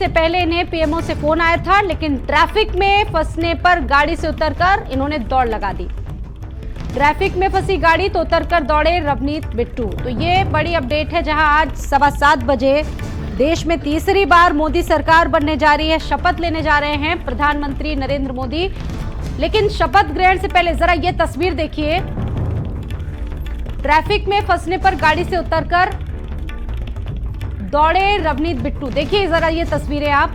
से पहले इन्हें पीएमओ से फोन आया था, लेकिन ट्रैफिक में फंसने पर गाड़ी से उतरकर इन्होंने दौड़ लगा दी। ट्रैफिक में फंसी गाड़ी तो उतरकर दौड़े रवनीत बिट्टू। तो ये बड़ी अपडेट है, जहां आज 7:15 बजे देश में तीसरी बार मोदी सरकार बनने जा रही है। शपथ लेने जा रहे हैं प्रधानमंत्री नरेंद्र मोदी। लेकिन शपथ ग्रहण से पहले जरा ये तस्वीर देखिए। ट्रैफिक में फंसने पर गाड़ी से उतरकर दौड़े रवनीत बिट्टू। देखिए जरा ये तस्वीरें आप।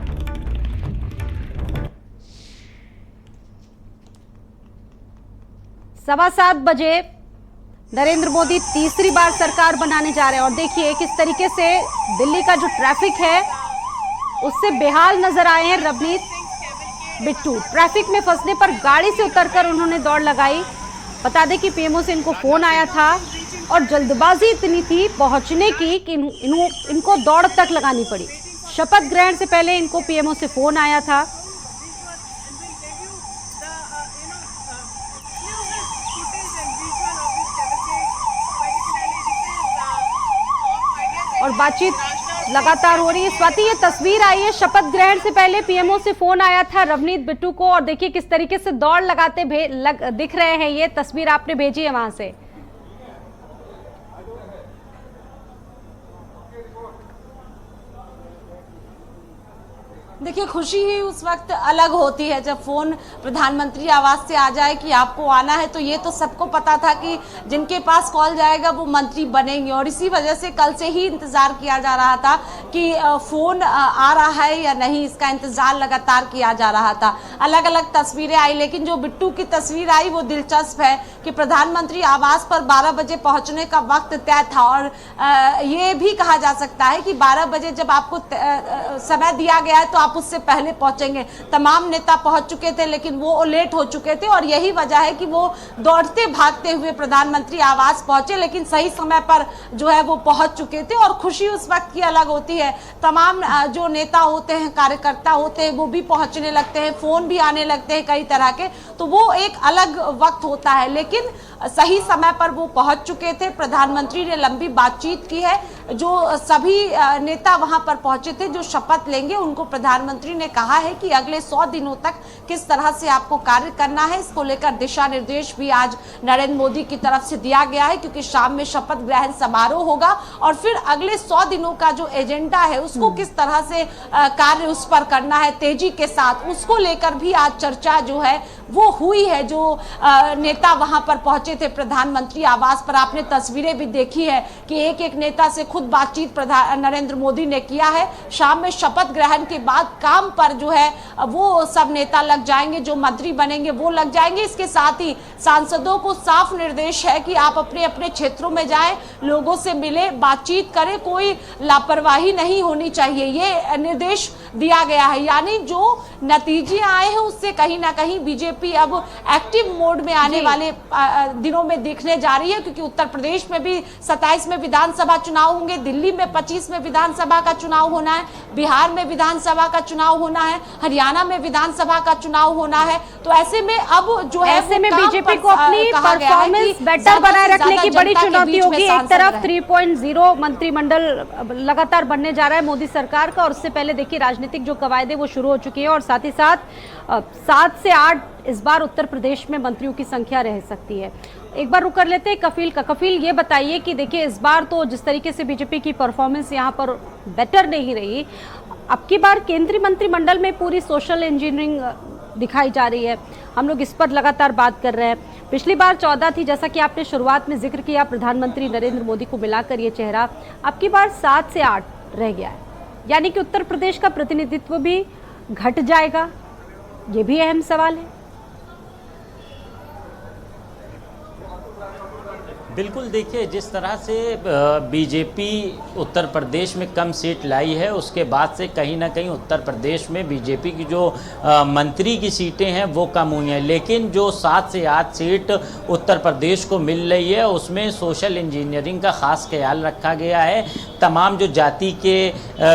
सवा 7 बजे नरेंद्र मोदी तीसरी बार सरकार बनाने जा रहे हैं और देखिए किस तरीके से दिल्ली का जो ट्रैफिक है उससे बेहाल नजर आए हैं रवनीत बिट्टू। ट्रैफिक में फंसने पर गाड़ी से उतरकर उन्होंने दौड़ लगाई। बता दें कि पीएमओ से इनको फोन आया था और जल्दबाजी इतनी थी पहुंचने की कि इनको दौड़ तक लगानी पड़ी। शपथ ग्रहण से पहले इनको पीएमओ से फोन आया था। और बातचीत लगातार हो रही है। स्वाति, ये तस्वीर आई है शपथ ग्रहण से पहले पीएमओ से फोन आया था रवनीत बिट्टू को और देखिए किस तरीके से दौड़ लगाते दिख रहे हैं। ये तस्वीर आपने भेजी है वहां से। देखिए, खुशी ही उस वक्त अलग होती है जब फोन प्रधानमंत्री आवास से आ जाए कि आपको आना है। तो ये तो सबको पता था कि जिनके पास कॉल जाएगा वो मंत्री बनेंगे और इसी वजह से कल से ही इंतजार किया जा रहा था कि फोन आ रहा है या नहीं। इसका इंतजार लगातार किया जा रहा था। अलग अलग तस्वीरें आई, लेकिन जो बिट्टू की तस्वीर आई वो दिलचस्प है कि प्रधानमंत्री आवास पर 12 बजे पहुंचने का वक्त तय था और ये भी कहा जा सकता है कि 12 बजे जब आपको समय दिया गया है तो आप उससे पहले पहुंचेंगे। तमाम नेता पहुंच चुके थे लेकिन वो लेट हो चुके थे और यही वजह है कि वो दौड़ते भागते हुए प्रधानमंत्री आवास पहुंचे, लेकिन सही समय पर जो है वो पहुंच चुके थे। और खुशी उस वक्त की अलग होती है। तमाम जो नेता होते हैं, कार्यकर्ता होते हैं, वो भी पहुंचने लगते हैं, फोन भी आने लगते हैं कई तरह के। तो वो एक अलग वक्त होता है, लेकिन सही समय पर वो पहुंच चुके थे। प्रधानमंत्री ने लंबी बातचीत की है। जो सभी नेता वहां पर पहुंचे थे जो शपथ लेंगे, उनको प्रधानमंत्री ने कहा है कि अगले 100 दिनों तक किस तरह से आपको कार्य करना है। इसको लेकर दिशा निर्देश भी आज नरेंद्र मोदी की तरफ से दिया गया है, क्योंकि शाम में शपथ ग्रहण समारोह होगा और फिर अगले 100 दिनों का जो एजेंडा है उसको किस तरह से कार्य उस पर करना है तेजी के साथ, उसको लेकर भी आज चर्चा जो है वो हुई है। जो नेता वहां पर पहुंचे थे प्रधानमंत्री आवास पर, आपने तस्वीरें भी देखी है कि एक एक नेता से खुद बातचीत नरेंद्र मोदी ने किया है। शाम में शपथ ग्रहण के बाद काम पर जो है वो सब नेता लग जाएंगे, जो मंत्री बनेंगे वो लग जाएंगे। इसके साथ ही सांसदों को साफ निर्देश है कि आप अपने अपने क्षेत्रों में जाएं, लोगों से मिले, बातचीत करें, कोई लापरवाही नहीं होनी चाहिए, ये निर्देश दिया गया है। यानी जो नतीजे आए हैं उससे कहीं ना कहीं बीजेपी अब एक्टिव मोड में आने वाले दिनों में दिखने जा रही है, क्योंकि उत्तर प्रदेश में भी 27 में विधानसभा चुनाव होंगे, दिल्ली में 25 में विधानसभा का चुनाव होना है, बिहार में विधानसभा का चुनाव होना है, हरियाणा में विधानसभा का चुनाव होना है। तो ऐसे में अब जो है ऐसे में बीजेपी को अपनी परफॉर्मेंस बेटर बनाए रखने की बड़ी चुनौती होगी। एक तरफ 3.0 मंत्रिमंडल लगातार बनने जा रहा है मोदी सरकार का और उससे पहले देखिए राजनीतिक जो कवायद है वो शुरू हो चुकी है और साथ ही साथ 7 से 8 इस बार उत्तर प्रदेश में मंत्रियों की संख्या रह सकती है। एक बार रुक कर लेते हैं कफिल का। कफिल, ये बताइए कि देखिए इस बार तो जिस तरीके से बीजेपी की परफॉर्मेंस यहाँ पर बेटर नहीं रही, अब की बार केंद्रीय मंत्रिमंडल में पूरी सोशल इंजीनियरिंग दिखाई जा रही है। हम लोग इस पर लगातार बात कर रहे हैं। पिछली बार 14 थी, जैसा कि आपने शुरुआत में जिक्र किया, प्रधानमंत्री नरेंद्र मोदी को मिलाकर ये चेहरा। अब की बार 7 से 8 रह गया है, यानी कि उत्तर प्रदेश का प्रतिनिधित्व भी घट जाएगा। ये भी अहम सवाल है। बिल्कुल, देखिए जिस तरह से बीजेपी उत्तर प्रदेश में कम सीट लाई है, उसके बाद से कहीं ना कहीं उत्तर प्रदेश में बीजेपी की जो मंत्री की सीटें हैं वो कम हुई हैं। लेकिन जो 7 से 8 सीट उत्तर प्रदेश को मिल रही है उसमें सोशल इंजीनियरिंग का ख़ास ख्याल रखा गया है। तमाम जो जाति के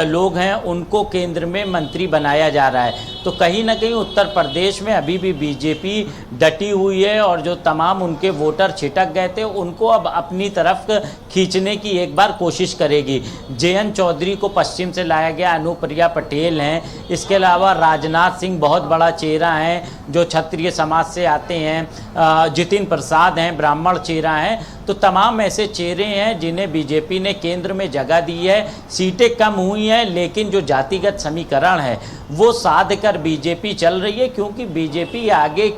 लोग हैं उनको केंद्र में मंत्री बनाया जा रहा है। तो कहीं ना कहीं उत्तर प्रदेश में अभी भी बीजेपी डटी हुई है और जो तमाम उनके वोटर छिटक गए थे उनको अब अपनी तरफ खींचने की एक बार कोशिश करेगी। जयंत चौधरी को पश्चिम से लाया गया, अनुप्रिया पटेल हैं, इसके अलावा राजनाथ सिंह बहुत बड़ा चेहरा है जो क्षत्रिय समाज से आते हैं, जितिन प्रसाद हैं, ब्राह्मण चेहरा हैं। तो तमाम ऐसे चेहरे हैं जिन्हें बीजेपी ने केंद्र में जगह दी है। सीटें कम हुई हैं लेकिन जो जातिगत समीकरण है वो साध कर बीजेपी चल रही है, क्योंकि बीजेपी आगे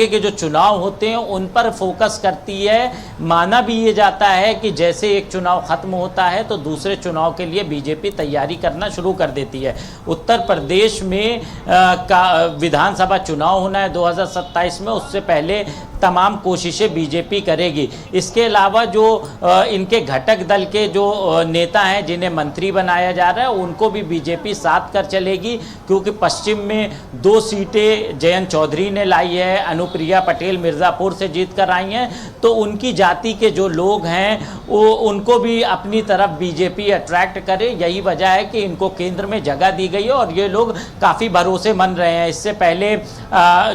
के जो चुनाव होते हैं उन पर फोकस करती है। माना भी ये जाता है कि जैसे एक चुनाव खत्म होता है तो दूसरे चुनाव के लिए बीजेपी तैयारी करना शुरू कर देती है। उत्तर प्रदेश में विधानसभा चुनाव होना है 2027 में, उससे पहले तमाम कोशिशें बीजेपी करेगी। इसके अलावा जो इनके घटक दल के जो नेता हैं जिन्हें मंत्री बनाया जा रहा है उनको भी बीजेपी साथ कर चलेगी, क्योंकि पश्चिम में 2 सीटें जयंत चौधरी ने लाई है, अनुप्रिया पटेल मिर्ज़ापुर से जीत कर आई हैं, तो उनकी जाति के जो लोग हैं वो उनको भी अपनी तरफ बीजेपी अट्रैक्ट करे। यही वजह है कि इनको केंद्र में जगह दी गई है और ये लोग काफ़ी भरोसेमंद रहे हैं। इससे पहले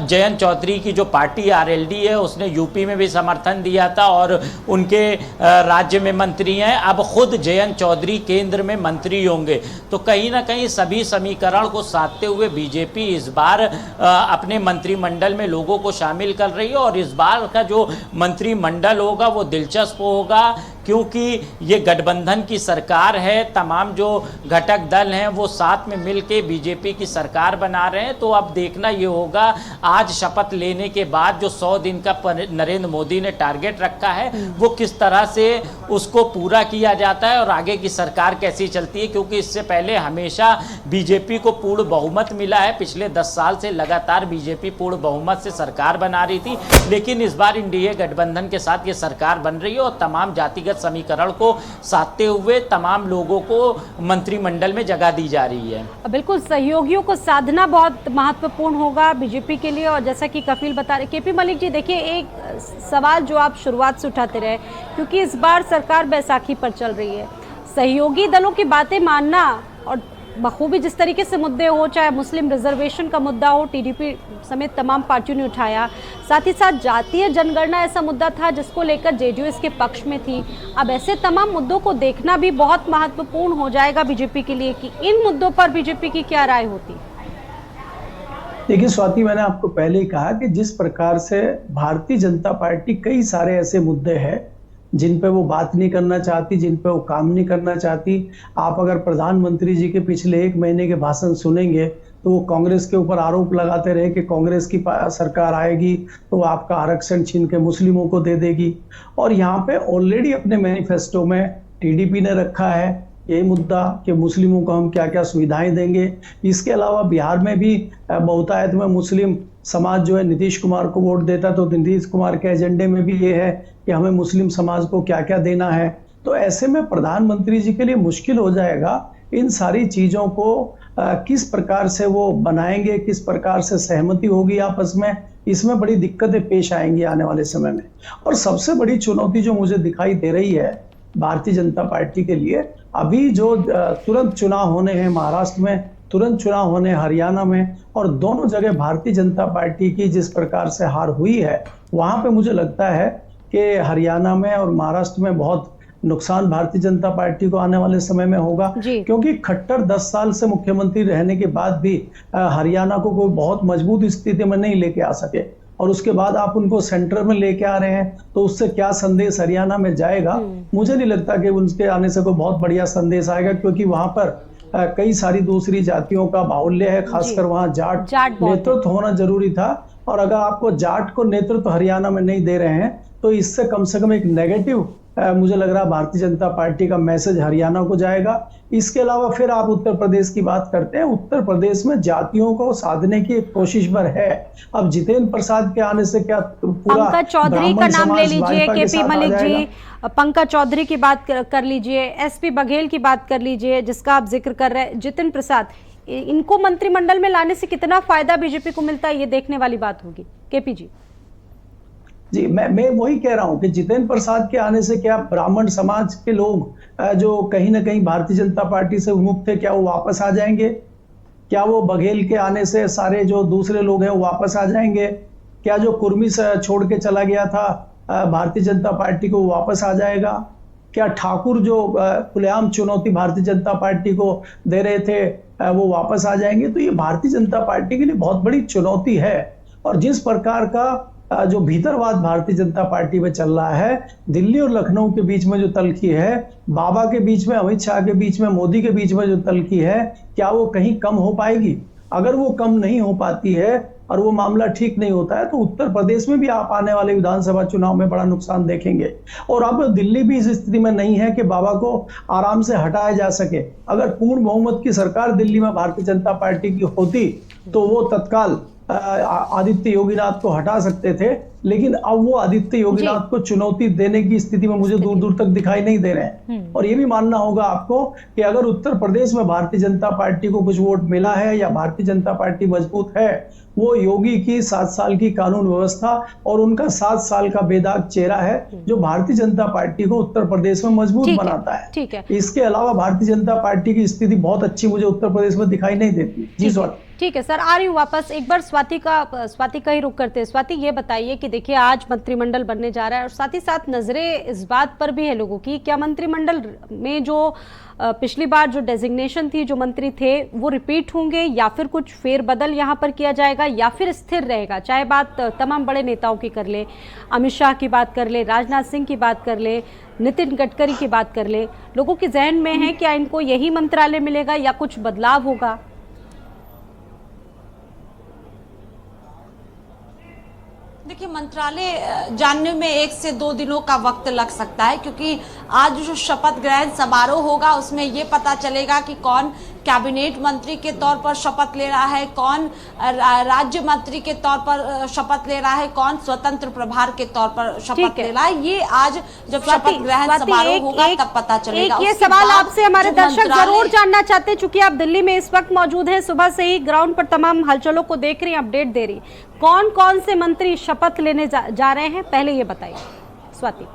जयंत चौधरी की जो पार्टी आरएलडी है उसने यूपी में भी समर्थन दिया था और उनके राज्य में मंत्री हैं। अब खुद जयंत चौधरी केंद्र में मंत्री होंगे, तो कहीं ना कहीं सभी समीकरण को साधते हुए बीजेपी इस बार अपने मंत्रिमंडल में लोगों को शामिल कर रही है। और इस बार का जो मंत्रिमंडल होगा वो दिलचस्प होगा, क्योंकि ये गठबंधन की सरकार है। तमाम जो घटक दल हैं वो साथ में मिलके बीजेपी की सरकार बना रहे हैं। तो अब देखना ये होगा आज शपथ लेने के बाद जो 100 दिन का नरेंद्र मोदी ने टारगेट रखा है वो किस तरह से उसको पूरा किया जाता है और आगे की सरकार कैसी चलती है, क्योंकि इससे पहले हमेशा बीजेपी को पूर्ण बहुमत मिला है। पिछले 10 साल से लगातार बीजेपी पूर्ण बहुमत से सरकार बना रही थी, लेकिन इस बार एनडीए गठबंधन के साथ ये सरकार बन रही है और तमाम जातिगत समीकरण को साधते हुए तमाम लोगों को मंत्रिमंडल में जगह दी जा रही है। बिल्कुल, सहयोगियों को साधना बहुत महत्वपूर्ण होगा बीजेपी के लिए। और जैसा कि कपिल बता रहे, केपी मलिक जी, देखिए एक सवाल जो आप शुरुआत से उठाते रहे, क्योंकि इस बार सरकार बैसाखी पर चल रही है, सहयोगी दलों की बातें मानना और बखूबी जिस तरीके से मुद्दे हो, चाहे मुस्लिम रिजर्वेशन का मुद्दा हो, टीडीपी समेत तमाम पार्टियों ने उठाया, साथ ही साथ जातीय जनगणना ऐसा मुद्दा था जिसको लेकर जेडीयू इसके पक्ष में थी। अब ऐसे तमाम मुद्दों को देखना भी बहुत महत्वपूर्ण हो जाएगा बीजेपी के लिए कि इन मुद्दों पर बीजेपी की क्या राय होती। देखिए स्वाति, मैंने आपको पहले ही कहा कि जिस प्रकार से भारतीय जनता पार्टी कई सारे ऐसे मुद्दे हैं जिन पे वो बात नहीं करना चाहती, जिन पे वो काम नहीं करना चाहती। आप अगर प्रधानमंत्री जी के पिछले 1 महीने के भाषण सुनेंगे तो वो कांग्रेस के ऊपर आरोप लगाते रहे कि कांग्रेस की सरकार आएगी तो आपका आरक्षण छीन के मुस्लिमों को दे देगी। और यहाँ पे ऑलरेडी अपने मैनिफेस्टो में टीडीपी ने रखा है यही मुद्दा कि मुस्लिमों को हम क्या क्या सुविधाएं देंगे। इसके अलावा बिहार में भी बहुतायत में मुस्लिम समाज जो है नीतीश कुमार को वोट देता, तो नीतीश कुमार के एजेंडे में भी ये है कि हमें मुस्लिम समाज को क्या क्या देना है। तो ऐसे में प्रधानमंत्री जी के लिए मुश्किल हो जाएगा इन सारी चीजों को किस प्रकार से वो बनाएंगे, किस प्रकार से सहमति होगी आपस में, इसमें बड़ी दिक्कतें पेश आएंगी आने वाले समय में। और सबसे बड़ी चुनौती जो मुझे दिखाई दे रही है भारतीय जनता पार्टी के लिए, अभी जो तुरंत चुनाव होने हैं, महाराष्ट्र में तुरंत चुनाव होने, हरियाणा में, और दोनों जगह भारतीय जनता पार्टी की जिस प्रकार से हार हुई है, वहां पे मुझे लगता है कि हरियाणा में और महाराष्ट्र में बहुत नुकसान भारतीय जनता पार्टी को आने वाले समय में होगा, क्योंकि खट्टर 10 साल से मुख्यमंत्री रहने के बाद भी हरियाणा को कोई बहुत मजबूत स्थिति में नहीं लेके आ सके। और उसके बाद आप उनको सेंटर में लेके आ रहे हैं, तो उससे क्या संदेश हरियाणा में जाएगा? मुझे नहीं लगता कि उनके आने से कोई बहुत बढ़िया संदेश आएगा, क्योंकि वहां पर कई सारी दूसरी जातियों का बाहुल्य है, खासकर वहां जाट नेतृत्व होना जरूरी था। और अगर आपको जाट को नेतृत्व हरियाणा में नहीं दे रहे हैं तो इससे कम से कम एक नेगेटिव मुझे लग रहा है भारतीय जनता पार्टी का मैसेज हरियाणा को जाएगा। इसके अलावा फिर आप उत्तर प्रदेश की बात करते हैं, उत्तर प्रदेश में जातियों को साधने की एक कोशिश पर है। अब जितेंद्र प्रसाद के आने से क्या पूरा पंकज चौधरी का नाम ले लीजिए, केपी मलिक जी, पंकज चौधरी की बात कर लीजिए, एसपी बघेल की बात कर लीजिए जिसका आप जिक्र कर रहे हैं, जितेंद्र प्रसाद, इनको मंत्रिमंडल में लाने से कितना फायदा बीजेपी को मिलता है, ये देखने वाली बात होगी। केपी जी जी, मैं वही कह रहा हूं कि जितेंद्र प्रसाद के आने से क्या ब्राह्मण समाज के लोग जो कहीं ना कहीं भारतीय जनता पार्टी से विमुख थे, क्या वो वापस आ जाएंगे? क्या वो बघेल के आने से सारे जो दूसरे लोग हैं वो वापस आ जाएंगे? क्या जो कुर्मी से छोड़ के चला गया था भारतीय जनता पार्टी को, वो वापस आ जाएगा? क्या ठाकुर जो खुलेआम चुनौती भारतीय जनता पार्टी को दे रहे थे वो वापस आ जाएंगे? तो ये भारतीय जनता पार्टी के लिए बहुत बड़ी चुनौती है। और जिस प्रकार का जो भीतरवाद भारतीय जनता पार्टी में चल रहा है, दिल्ली और लखनऊ के बीच में जो तल्खी है, बाबा के बीच में, अमित शाह के बीच में, मोदी के बीच में जो तल्खी है, क्या वो कहीं कम हो पाएगी? अगर वो कम नहीं हो पाती है और वो मामला ठीक नहीं होता है तो उत्तर प्रदेश में भी आप आने वाले विधानसभा चुनाव में बड़ा नुकसान देखेंगे। और अब दिल्ली भी इस स्थिति में नहीं है कि बाबा को आराम से हटाया जा सके। अगर पूर्ण बहुमत की सरकार दिल्ली में भारतीय जनता पार्टी की होती तो वो तत्काल आदित्य योगीनाथ को हटा सकते थे, लेकिन अब वो आदित्य योगीनाथ को चुनौती देने की स्थिति में मुझे दूर दूर तक दिखाई नहीं दे रहे हैं। और ये भी मानना होगा आपको कि अगर उत्तर प्रदेश में भारतीय जनता पार्टी को कुछ वोट मिला है या भारतीय जनता पार्टी मजबूत है, वो योगी की 7 साल की कानून व्यवस्था और उनका 7 साल का बेदाग चेहरा है जो भारतीय जनता पार्टी को उत्तर प्रदेश में मजबूत बनाता है। ठीक है। इसके अलावा भारतीय जनता पार्टी की स्थिति बहुत अच्छी मुझे उत्तर प्रदेश में दिखाई नहीं देती। जी स्वाति। ठीक है सर, आ रही हूँ वापस। एक बार स्वाति का ही रुख करते हैं। स्वाति, ये बताइए कि देखिए आज मंत्रिमंडल बनने जा रहा है और साथ ही साथ नजरें इस बात पर भी है लोगों की, क्या मंत्रिमंडल में जो पिछली बार जो डेजिग्नेशन थी, जो मंत्री थे, वो रिपीट होंगे या फिर कुछ फेरबदल यहाँ पर किया जाएगा या फिर स्थिर रहेगा? चाहे बात तमाम बड़े नेताओं की कर ले, अमित शाह की बात कर ले, राजनाथ सिंह की बात कर ले, नितिन गडकरी की बात कर ले, लोगों के जहन में है क्या इनको यही मंत्रालय मिलेगा या कुछ बदलाव होगा? देखिए, मंत्रालय जानने में 1 से 2 दिनों का वक्त लग सकता है, क्योंकि आज जो शपथ ग्रहण समारोह होगा उसमें ये पता चलेगा कि कौन कैबिनेट मंत्री के तौर पर शपथ ले रहा है, कौन राज्य मंत्री के तौर पर शपथ ले रहा है, कौन स्वतंत्र प्रभार के तौर पर शपथ ले रहा है। ये आज जब शपथ ग्रहण समारोह होगा तब पता चलेगा। ये सवाल आपसे हमारे दर्शक जरूर जानना चाहते हैं, चूंकि आप दिल्ली में इस वक्त मौजूद हैं, सुबह से ही ग्राउंड पर तमाम हलचलों को देख रही हैं, अपडेट दे रही, कौन कौन से मंत्री शपथ लेने जा रहे हैं, पहले ये बताइए स्वाति।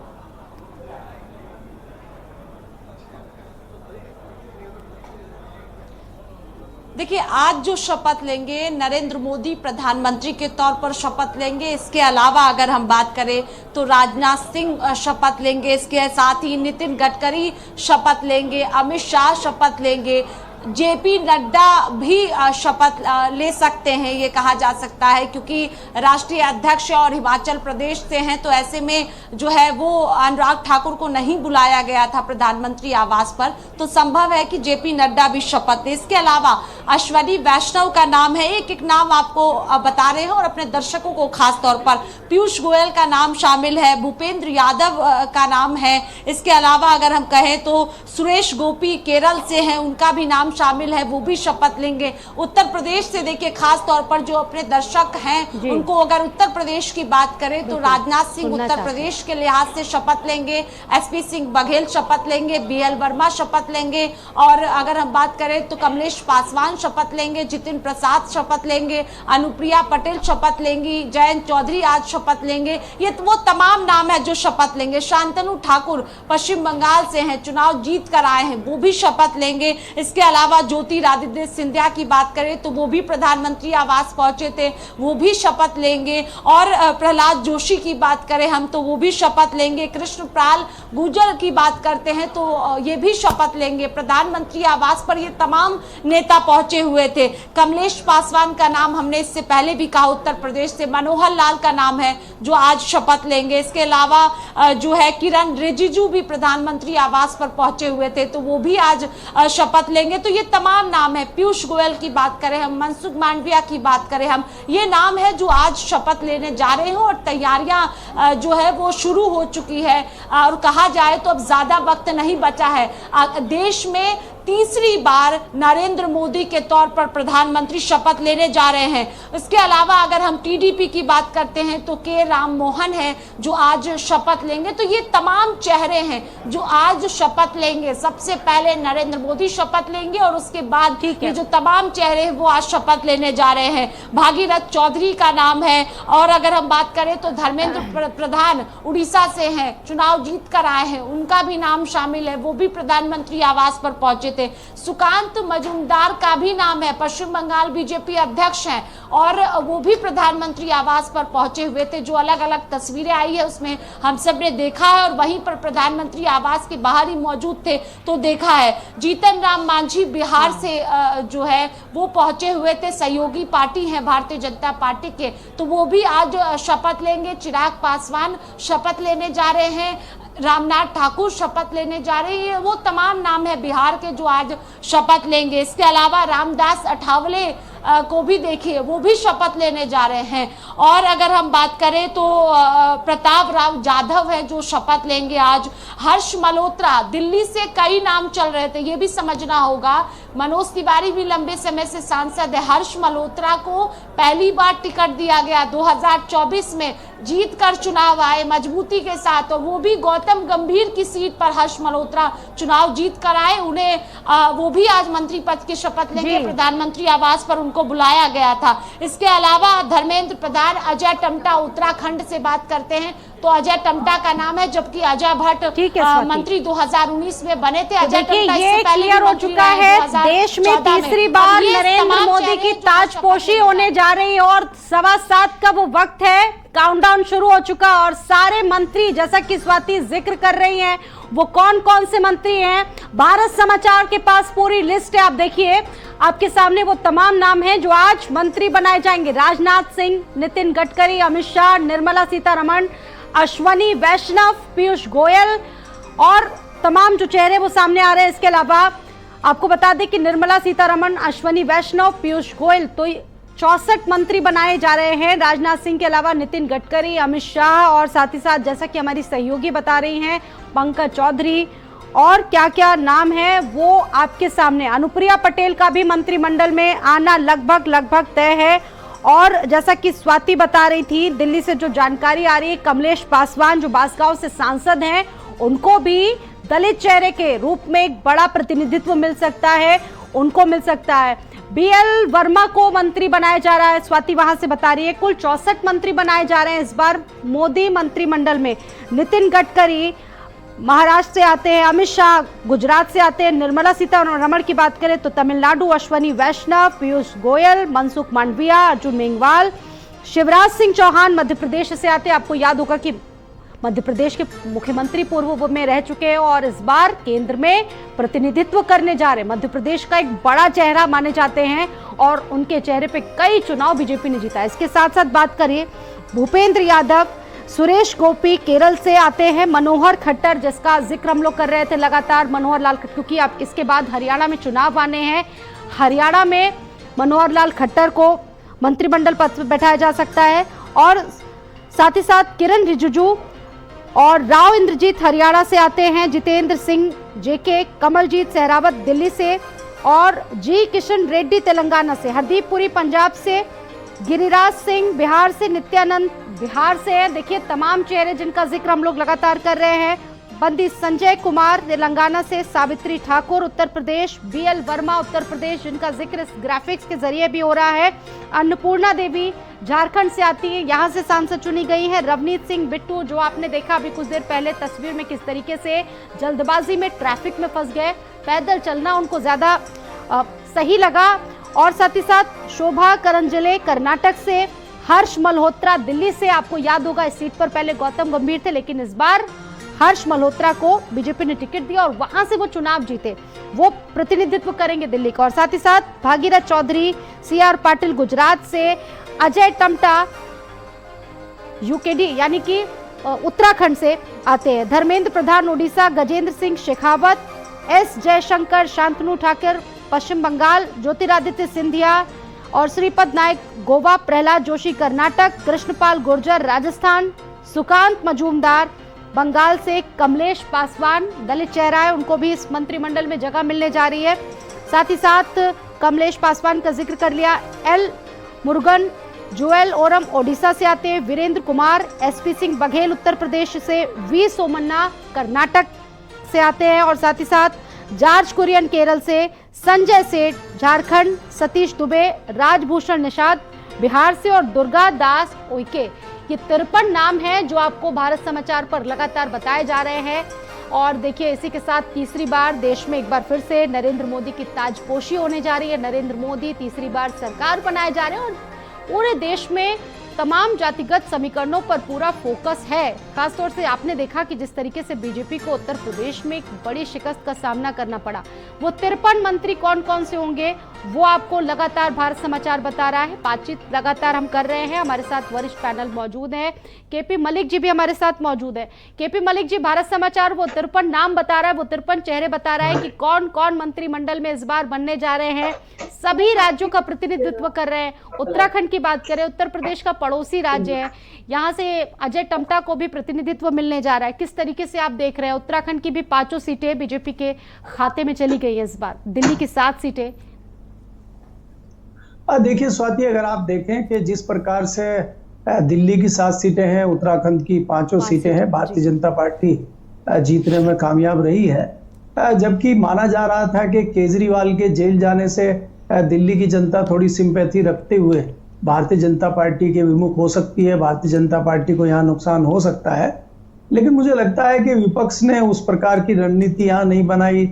देखिए, आज जो शपथ लेंगे, नरेंद्र मोदी प्रधानमंत्री के तौर पर शपथ लेंगे। इसके अलावा अगर हम बात करें तो राजनाथ सिंह शपथ लेंगे, इसके साथ ही नितिन गडकरी शपथ लेंगे, अमित शाह शपथ लेंगे, जेपी नड्डा भी शपथ ले सकते हैं, ये कहा जा सकता है, क्योंकि राष्ट्रीय अध्यक्ष और हिमाचल प्रदेश से हैं, तो ऐसे में जो है वो अनुराग ठाकुर को नहीं बुलाया गया था प्रधानमंत्री आवास पर, तो संभव है कि जेपी नड्डा भी शपथ ले। इसके अलावा अश्वनी वैष्णव का नाम है, एक एक नाम आपको बता रहे हैं और अपने दर्शकों को खास तौर पर। पीयूष गोयल का नाम शामिल है, भूपेंद्र यादव का नाम है। इसके अलावा अगर हम कहें तो सुरेश गोपी केरल से हैं, उनका भी नाम शामिल है, वो भी शपथ लेंगे। उत्तर प्रदेश से देखिए, खास तौर पर जो अपने दर्शक हैं उनको अगर उत्तर प्रदेश की बात करें तो राजनाथ सिंह उत्तर प्रदेश के लिहाज से शपथ लेंगे, एसपी सिंह बघेल शपथ लेंगे, बीएल वर्मा शपथ लेंगे, और अगर हम बात करें तो कमलेश पासवान शपथ लेंगे, जितिन प्रसाद शपथ लेंगे, अनुप्रिया पटेल शपथ लेंगी, जयंत चौधरी आज शपथ लेंगे। ये वो तमाम नाम है जो शपथ लेंगे। शांतनु ठाकुर पश्चिम बंगाल से हैं, चुनाव जीत कर आए हैं, वो भी शपथ लेंगे। इसके अलावा ज्योतिरादित्य सिंधिया की बात करें तो वो भी प्रधानमंत्री आवास पहुंचे थे, वो भी शपथ लेंगे। और प्रहलाद जोशी की बात करें हम तो वो भी शपथ लेंगे। कृष्णपाल गुर्जर की बात करते हैं तो ये भी शपथ लेंगे। प्रधानमंत्री आवास पर ये तमाम नेता पहुंचे हुए थे। कमलेश पासवान का नाम हमने इससे पहले भी कहा, उत्तर प्रदेश से। मनोहर लाल का नाम है जो आज शपथ लेंगे। इसके अलावा जो है किरण रिजिजू भी प्रधानमंत्री आवास पर पहुंचे हुए थे, तो वो भी आज शपथ लेंगे। तो ये तमाम नाम है। पीयूष गोयल की बात करें हम, मनसुख मांडविया की बात करें हम, ये नाम है जो आज शपथ लेने जा रहे हैं और तैयारियां जो है वो शुरू हो चुकी है। और कहा जाए तो अब ज्यादा वक्त नहीं बचा है। देश में तीसरी बार नरेंद्र मोदी के तौर पर प्रधानमंत्री शपथ लेने जा रहे हैं। इसके अलावा अगर हम टीडीपी की बात करते हैं तो के राम मोहन है जो आज शपथ लेंगे। तो ये तमाम चेहरे हैं जो आज शपथ लेंगे। सबसे पहले नरेंद्र मोदी शपथ लेंगे और उसके बाद ये जो तमाम चेहरे हैं वो आज शपथ लेने जा रहे हैं। भागीरथ चौधरी का नाम है। और अगर हम बात करें तो धर्मेंद्र प्रधान उड़ीसा से हैं, चुनाव जीत कर आए हैं, उनका भी नाम शामिल है, वो भी प्रधानमंत्री आवास पर पहुंचे थे। सुकांत मजूमदार का भी नाम है, पश्चिम बंगाल बीजेपी अध्यक्ष हैं और वो भी प्रधानमंत्री आवास पर पहुंचे हुए थे। जो अलग अलग तस्वीरें आई है उसमें हम सब ने देखा है और वहीं पर प्रधानमंत्री आवास के बाहर ही मौजूद थे तो देखा है। जीतन राम मांझी बिहार से जो है वो पहुंचे हुए थे, सहयोगी पार्टी है भारतीय जनता पार्टी के, तो वो भी आज शपथ लेंगे। चिराग पासवान शपथ लेने जा रहे हैं, रामनाथ ठाकुर शपथ लेने जा रहे हैं, वो तमाम नाम है बिहार के जो आज शपथ लेंगे। इसके अलावा रामदास अठावले को भी देखिए वो भी शपथ लेने जा रहे हैं। और अगर हम बात करें तो प्रताप राव जाधव है जो शपथ लेंगे आज। हर्ष मल्होत्रा, दिल्ली से कई नाम चल रहे थे, ये भी समझना होगा। मनोज तिवारी भी लंबे समय से सांसद है, हर्ष मल्होत्रा को पहली बार टिकट दिया गया 2024 में, जीत कर चुनाव आए मजबूती के साथ, और वो भी गौतम गंभीर की सीट पर हर्ष मल्होत्रा चुनाव जीत कर आए। उन्हें वो भी आज मंत्री पद की शपथ लेंगे, प्रधानमंत्री आवास पर उनको बुलाया गया था। इसके अलावा धर्मेंद्र प्रधान, अजय टम्टा, उत्तराखंड से बात करते हैं तो अजय टम्टा का नाम है, जबकि अजय भट्ट मंत्री 2019 में बने थे। अजय टम्टा इससे पहले हो चुका है, देश में तीसरी बार नरेंद्र मोदी की ताजपोशी होने जा रही है और 7:15 का वो वक्त है, काउंटडाउन शुरू हो चुका और सारे मंत्री, जैसा कि स्वाति जिक्र कर रही हैं, वो कौन कौन से मंत्री हैं, भारत समाचार के पास पूरी लिस्ट है। आप देखिए आपके सामने वो तमाम नाम हैं जो आज मंत्री बनाए जाएंगे। राजनाथ सिंह, नितिन गडकरी, अमित शाह, निर्मला सीतारमण, अश्वनी वैष्णव, पीयूष गोयल और तमाम जो चेहरे वो सामने आ रहे हैं। इसके अलावा आपको बता दें कि निर्मला सीतारमण, अश्वनी वैष्णव, पीयूष गोयल, तो 64 मंत्री बनाए जा रहे हैं। राजनाथ सिंह के अलावा नितिन गडकरी, अमित शाह और साथ ही साथ जैसा कि हमारी सहयोगी बता रही हैं पंकज चौधरी, और क्या क्या नाम है वो आपके सामने। अनुप्रिया पटेल का भी मंत्रिमंडल में आना लगभग तय है। और जैसा कि स्वाति बता रही थी, दिल्ली से जो जानकारी आ रही है, कमलेश पासवान जो बांसगांव से सांसद हैं, उनको भी दलित चेहरे के रूप में एक बड़ा प्रतिनिधित्व मिल सकता है, उनको मिल सकता है। बीएल वर्मा को मंत्री बनाया जा रहा है, स्वाति वहां से बता रही है। कुल 64 मंत्री बनाए जा रहे हैं इस बार मोदी मंत्रिमंडल में। नितिन गडकरी महाराष्ट्र से आते हैं, अमित शाह गुजरात से आते हैं, निर्मला सीतारमण की बात करें तो तमिलनाडु, अश्वनी वैष्णव, पीयूष गोयल, मनसुख मांडविया, अर्जुन मेघवाल, शिवराज सिंह चौहान मध्य प्रदेश से आते हैं। आपको याद होगा कि मध्य प्रदेश के मुख्यमंत्री पूर्व में रह चुके हैं और इस बार केंद्र में प्रतिनिधित्व करने जा रहे हैं। मध्य प्रदेश का एक बड़ा चेहरा माने जाते हैं और उनके चेहरे पे कई चुनाव बीजेपी ने जीता है। इसके साथ साथ बात करिए भूपेंद्र यादव, सुरेश गोपी केरल से आते हैं, मनोहर खट्टर जिसका जिक्र हम लोग कर रहे थे लगातार, मनोहर लाल, क्योंकि अब इसके बाद हरियाणा में चुनाव आने हैं। हरियाणा में मनोहर लाल खट्टर को मंत्रिमंडल पद पर बैठाया जा सकता है। और साथ ही साथ किरण रिजिजू और राव इंद्रजीत हरियाणा से आते हैं, जितेंद्र सिंह जेके, कमलजीत सहरावत दिल्ली से और जी किशन रेड्डी तेलंगाना से, हरदीप पुरी पंजाब से, गिरिराज सिंह बिहार से, नित्यानंद बिहार से है। देखिए तमाम चेहरे जिनका जिक्र हम लोग लगातार कर रहे हैं। बंदी संजय कुमार तेलंगाना से, सावित्री ठाकुर उत्तर प्रदेश, बीएल वर्मा उत्तर प्रदेश जिनका जिक्र इस ग्राफिक्स के जरिए भी हो रहा है। अन्नपूर्णा देवी झारखंड से आती है, यहाँ से सांसद चुनी गई है। रवनीत सिंह बिट्टू जो आपने देखा अभी कुछ देर पहले तस्वीर में किस तरीके से जल्दबाजी में ट्रैफिक में फंस गए, पैदल चलना उनको ज्यादा सही लगा। और साथ ही साथ शोभा करंजले कर्नाटक से, हर्ष मल्होत्रा दिल्ली से, आपको याद होगा इस सीट पर पहले गौतम गंभीर थे लेकिन इस बार हर्ष मल्होत्रा को बीजेपी ने टिकट दिया और वहां से वो चुनाव जीते, वो प्रतिनिधित्व करेंगे दिल्ली का। और साथ ही साथ भागीरथ चौधरी, सीआर पाटिल गुजरात से, अजय टम्टा यूकेडी यानी कि उत्तराखंड से आते हैं, धर्मेंद्र प्रधान उड़ीसा, गजेंद्र सिंह शेखावत, एस जयशंकर, शांतनु ठाकुर पश्चिम बंगाल, ज्योतिरादित्य सिंधिया और श्रीपद नायक गोवा, प्रहलाद जोशी कर्नाटक, कृष्णपाल गुर्जर राजस्थान, सुकांत मजूमदार बंगाल से, कमलेश पासवान दलित चेहरा है, उनको भी इस मंत्रिमंडल में जगह मिलने जा रही है। साथ ही साथ कमलेश पासवान का जिक्र कर लिया। L Murugan Joel Oram Odisha से आते हैं, वीरेंद्र कुमार, एसपी सिंह बघेल उत्तर प्रदेश से, वी सोमन्ना कर्नाटक से आते हैं और साथ ही साथ जॉर्ज कुरियन केरल से, संजय सेठ झारखंड, सतीश दुबे, राजभूषण निषाद बिहार से और दुर्गा दास उइके। ये 53 नाम हैं जो आपको भारत समाचार पर लगातार बताए जा रहे हैं। और देखिए इसी के साथ तीसरी बार देश में एक बार फिर से नरेंद्र मोदी की ताजपोशी होने जा रही है। नरेंद्र मोदी तीसरी बार सरकार बनाए जा रहे हैं और पूरे देश में तमाम जातिगत समीकरणों पर पूरा फोकस है। खासतौर से आपने देखा कि जिस तरीके से बीजेपी को उत्तर प्रदेश में एक बड़ी शिकस्त का सामना करना पड़ा, वो 53 मंत्री कौन कौन से होंगे वो आपको लगातार भारत समाचार बता रहा है। बातचीत लगातार हम कर रहे हैं। हमारे साथ वरिष्ठ पैनल मौजूद है, केपी मलिक जी भी हमारे साथ मौजूद है। केपी मलिक जी, भारत समाचार वो 53 नाम बता रहा है, वो 53 चेहरे बता रहा है कि कौन कौन मंत्रिमंडल में इस बार बनने जा रहे हैं। सभी राज्यों का प्रतिनिधित्व कर रहे हैं। उत्तराखंड की बात करें, उत्तर प्रदेश का पड़ोसी राज्य है, यहाँ से अजय टम्टा को भी प्रतिनिधित्व मिलने जा रहा है। किस तरीके से आप देख रहे हैं? उत्तराखंड की भी 5 सीटें बीजेपी के खाते में चली गई है इस बार, दिल्ली की 7 सीटें। देखिए स्वाति, अगर आप देखें कि जिस प्रकार से दिल्ली की 7 सीटें हैं, उत्तराखंड की 5 सीटें हैं, भारतीय जनता पार्टी जीतने में कामयाब रही है। जबकि माना जा रहा था कि केजरीवाल के जेल जाने से दिल्ली की जनता थोड़ी सिंपैथी रखते हुए भारतीय जनता पार्टी के विमुख हो सकती है, भारतीय जनता पार्टी को यहाँ नुकसान हो सकता है। लेकिन मुझे लगता है कि विपक्ष ने उस प्रकार की रणनीति यहाँ नहीं बनाई,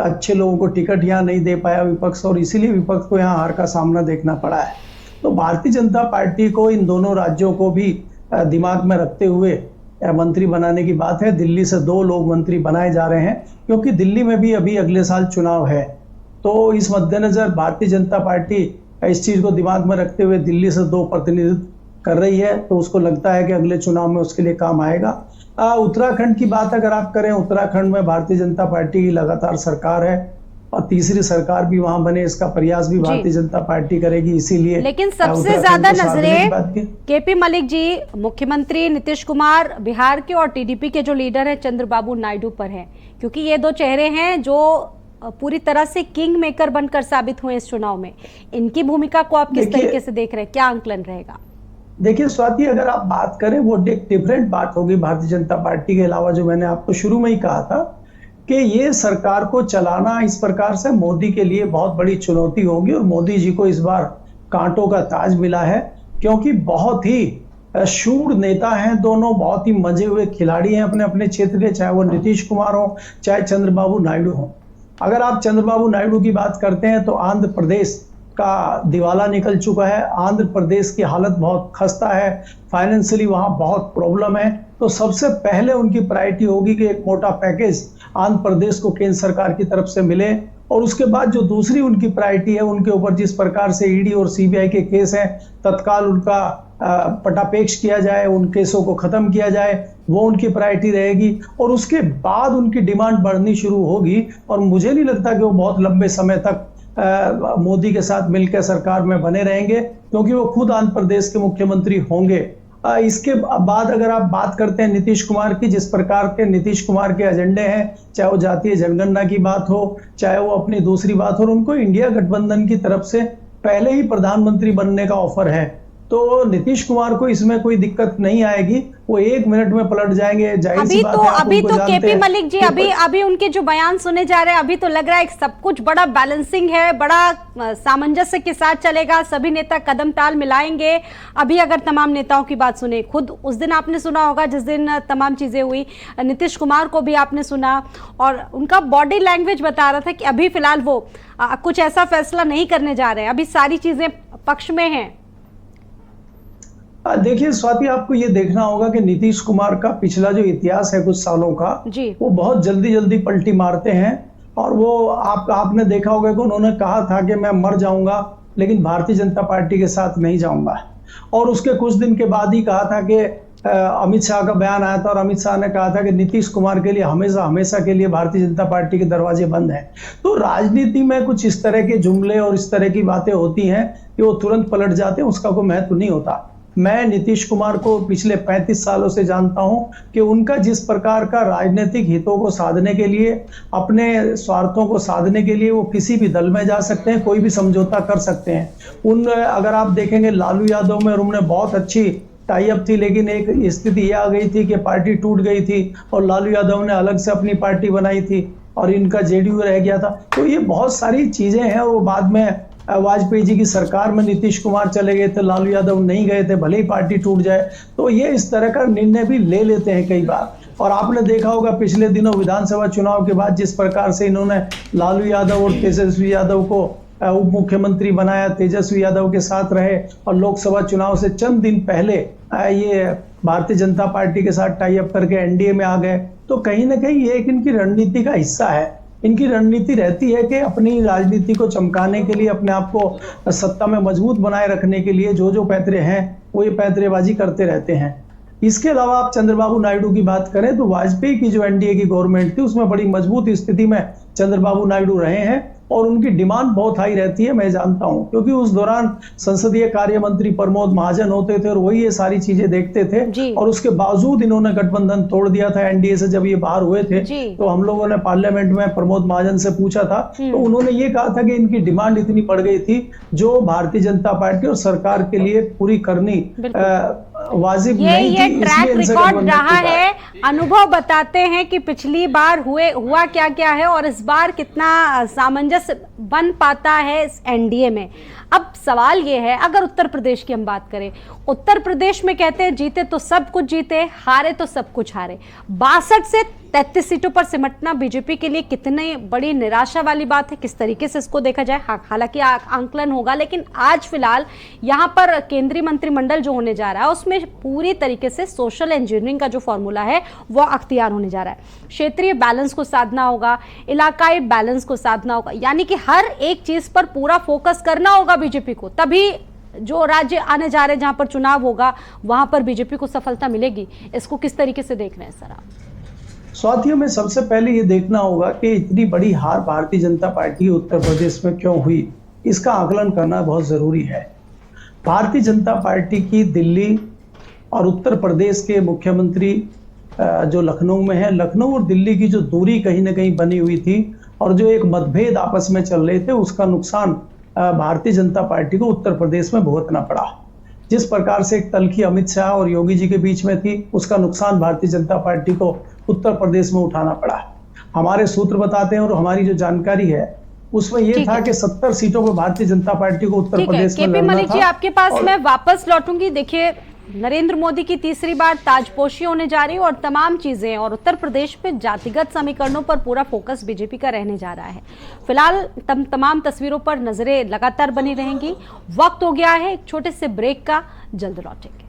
अच्छे लोगों को टिकट यहाँ नहीं दे पाया विपक्ष, और इसीलिए विपक्ष को यहाँ हार का सामना देखना पड़ा है। तो भारतीय जनता पार्टी को इन दोनों राज्यों को भी दिमाग में रखते हुए मंत्री बनाने की बात है। दिल्ली से 2 लोग मंत्री बनाए जा रहे हैं, क्योंकि दिल्ली में भी अभी अगले साल चुनाव है। तो इस मद्देनजर भारतीय जनता पार्टी इस चीज को दिमाग में रखते हुए दिल्ली से 2 प्रतिनिधित्व कर रही है। तो उसको लगता है कि अगले चुनाव में उसके लिए काम आएगा। उत्तराखंड की बात अगर आप करें, उत्तराखंड में भारतीय जनता पार्टी की लगातार सरकार है और तीसरी सरकार भी वहां बने, इसका प्रयास भी भारतीय जनता पार्टी करेगी। इसीलिए लेकिन सबसे ज्यादा नजरें केपी मलिक जी, मुख्यमंत्री नीतीश कुमार बिहार के और टीडीपी के जो लीडर हैं चंद्रबाबू नायडू पर हैं, क्योंकि ये 2 चेहरे हैं जो पूरी तरह से किंग मेकर बनकर साबित हुए इस चुनाव में। इनकी भूमिका को आप किस तरीके से देख रहे हैं? क्या आंकलन रहेगा? देखिए स्वाति, अगर आप बात करें, वो एक डिफरेंट बात होगी भारतीय जनता पार्टी के अलावा, जो मैंने आपको शुरू में ही कहा था कि ये सरकार को चलाना इस प्रकार से मोदी के लिए बहुत बड़ी चुनौती होगी। और मोदी जी को इस बार कांटों का ताज मिला है, क्योंकि बहुत ही शूर नेता हैं दोनों, बहुत ही मजे हुए खिलाड़ी हैं अपने अपने क्षेत्र के, चाहे वो नीतीश कुमार हो चाहे चंद्रबाबू नायडू हो। अगर आप चंद्रबाबू नायडू की बात करते हैं तो आंध्र प्रदेश का दिवाला निकल चुका है। आंध्र प्रदेश की हालत बहुत खस्ता है, फाइनेंशियली वहां बहुत प्रॉब्लम है। तो सबसे पहले उनकी प्रायोरिटी होगी कि एक मोटा पैकेज आंध्र प्रदेश को केंद्र सरकार की तरफ से मिले, और उसके बाद जो दूसरी उनकी प्रायोरिटी है, उनके ऊपर जिस प्रकार से ईडी और सीबीआई के केस हैं, तत्काल उनका पटापेक्ष किया जाए, उन केसों को खत्म किया जाए, वो उनकी प्रायोरिटी रहेगी। और उसके बाद उनकी डिमांड बढ़नी शुरू होगी, और मुझे नहीं लगता कि वो बहुत लंबे समय तक मोदी के साथ मिलकर सरकार में बने रहेंगे, क्योंकि वो खुद आंध्र प्रदेश के मुख्यमंत्री होंगे। इसके बाद अगर आप बात करते हैं नीतीश कुमार की, जिस प्रकार के नीतीश कुमार के एजेंडे हैं, चाहे वो जातीय जनगणना की बात हो, चाहे वो अपनी दूसरी बात हो, उनको इंडिया गठबंधन की तरफ से पहले ही प्रधानमंत्री बनने का ऑफर है। तो नीतीश कुमार को इसमें कोई दिक्कत नहीं आएगी, वो 1 मिनट में पलट जाएंगे। जाहिर सी बात है, अभी तो केपी मलिक जी, अभी उनके जो बयान सुने जा रहे हैं, अभी तो लग रहा है सब कुछ बड़ा बैलेंसिंग है, बड़ा सामंजस्य के साथ चलेगा, सभी नेता कदम ताल मिलाएंगे। अभी अगर तमाम नेताओं की बात सुने, खुद उस दिन आपने सुना होगा जिस दिन तमाम चीजें हुई, नीतीश कुमार को भी आपने सुना, और उनका बॉडी लैंग्वेज बता रहा था कि अभी फिलहाल वो कुछ ऐसा फैसला नहीं करने जा रहे हैं, अभी सारी चीजें पक्ष में हैं। देखिए स्वाति, आपको ये देखना होगा कि नीतीश कुमार का पिछला जो इतिहास है कुछ सालों का, वो बहुत जल्दी जल्दी पलटी मारते हैं। और वो आपने देखा होगा कि उन्होंने कहा था कि मैं मर जाऊंगा लेकिन भारतीय जनता पार्टी के साथ नहीं जाऊंगा, और उसके कुछ दिन के बाद ही कहा था कि अमित शाह का बयान आया था, और अमित शाह ने कहा था कि नीतीश कुमार के लिए हमेशा हमेशा के लिए भारतीय जनता पार्टी के दरवाजे बंद हैं। तो राजनीति में कुछ इस तरह के जुमले और इस तरह की बातें होती हैं कि वो तुरंत पलट जाते हैं, उसका कोई महत्व नहीं होता। मैं नीतीश कुमार को पिछले 35 सालों से जानता हूं कि उनका जिस प्रकार का राजनीतिक हितों को साधने के लिए, अपने स्वार्थों को साधने के लिए वो किसी भी दल में जा सकते हैं, कोई भी समझौता कर सकते हैं। अगर आप देखेंगे लालू यादव में उन्होंने बहुत अच्छी टाई अप थी, लेकिन एक स्थिति ये आ गई थी कि पार्टी टूट गई थी और लालू यादव ने अलग से अपनी पार्टी बनाई थी और इनका जेडीयू रह गया था। तो ये बहुत सारी चीजें हैं, और वो बाद में वाजपेयी जी की सरकार में नीतीश कुमार चले गए थे, लालू यादव नहीं गए थे, भले ही पार्टी टूट जाए। तो ये इस तरह का निर्णय भी ले लेते हैं कई बार। और आपने देखा होगा पिछले दिनों विधानसभा चुनाव के बाद जिस प्रकार से इन्होंने लालू यादव और तेजस्वी यादव को उप मुख्यमंत्री बनाया, तेजस्वी यादव के साथ रहे और लोकसभा चुनाव से चंद दिन पहले ये भारतीय जनता पार्टी के साथ टाई अप करके एनडीए में आ गए। तो कहीं ना कहीं ये एक इनकी रणनीति का हिस्सा है। इनकी रणनीति रहती है कि अपनी राजनीति को चमकाने के लिए, अपने आप को सत्ता में मजबूत बनाए रखने के लिए जो पैंतरे हैं वो ये पैंतरेबाजी करते रहते हैं। इसके अलावा आप चंद्रबाबू नायडू की बात करें तो वाजपेयी की जो एनडीए की गवर्नमेंट थी उसमें बड़ी मजबूत स्थिति में चंद्रबाबू नायडू रहे हैं और उनकी डिमांड बहुत हाई रहती है, मैं जानता हूं, क्योंकि उस दौरान संसदीय कार्य मंत्री प्रमोद महाजन होते थे और वही ये सारी चीजें देखते थे। और उसके बावजूद इन्होंने गठबंधन तोड़ दिया था एनडीए से। जब ये बाहर हुए थे तो हम लोगों ने पार्लियामेंट में प्रमोद महाजन से पूछा था तो उन्होंने ये कहा था कि इनकी डिमांड इतनी बढ़ गई थी जो भारतीय जनता पार्टी और सरकार के लिए पूरी करनी वाजिब नहीं थी। ये ट्रैक रिकॉर्ड रहा है। अनुभव बताते हैं कि पिछली बार हुआ क्या है और इस बार कितना सामंजस्य बन पाता है इस एनडीए में। अब सवाल ये है, अगर उत्तर प्रदेश की हम बात करें, उत्तर प्रदेश में कहते हैं जीते तो सब कुछ जीते, हारे तो सब कुछ हारे। 62 से 33 सीटों पर सिमटना बीजेपी के लिए कितनी बड़ी निराशा वाली बात है, किस तरीके से इसको देखा जाए। हालांकि आंकलन होगा, लेकिन आज फिलहाल यहाँ पर केंद्रीय मंत्रिमंडल जो होने जा रहा है उसमें पूरी तरीके से सोशल इंजीनियरिंग का जो फॉर्मूला है वो अख्तियार होने जा रहा है। क्षेत्रीय बैलेंस को साधना होगा, इलाकाई बैलेंस को साधना होगा, यानी कि हर एक चीज पर पूरा फोकस करना होगा बीजेपी को, तभी जो राज्य आने जा रहे जहां पर चुनाव होगा वहां पर बीजेपी को सफलता मिलेगी। इसको किस तरीके से देख रहे हैं सर आप? साथियों में सबसे पहले ये देखना होगा कि इतनी बड़ी हार भारतीय जनता पार्टी उत्तर प्रदेश में क्यों हुई, इसका आकलन करना बहुत जरूरी है। भारतीय जनता पार्टी की दिल्ली और उत्तर प्रदेश के मुख्यमंत्री जो लखनऊ में है, लखनऊ और दिल्ली की जो दूरी कहीं ना कहीं बनी हुई थी और जो एक मतभेद आपस में चल रहे थे, उसका नुकसान भारतीय जनता पार्टी को उत्तर प्रदेश में भुगतना पड़ा। जिस प्रकार से एक तल्खी अमित शाह और योगी जी के बीच में थी, उसका नुकसान भारतीय जनता पार्टी को उत्तर प्रदेश में उठाना पड़ा। हमारे सूत्र बताते हैं और हमारी जो जानकारी है उसमें यह था कि 70 सीटों पर भारतीय जनता पार्टी को उत्तर प्रदेश में लड़ना था। मलिक जी, आपके पास मैं वापस लौटूंगी। देखिए, नरेंद्र मोदी की तीसरी बार ताजपोशी होने जा रही है और तमाम चीजें, और उत्तर प्रदेश में जातिगत समीकरणों पर पूरा फोकस बीजेपी का रहने जा रहा है। फिलहाल तमाम तस्वीरों पर नजरें लगातार बनी रहेंगी। वक्त हो गया है एक छोटे से ब्रेक का, जल्द लौटेंगे।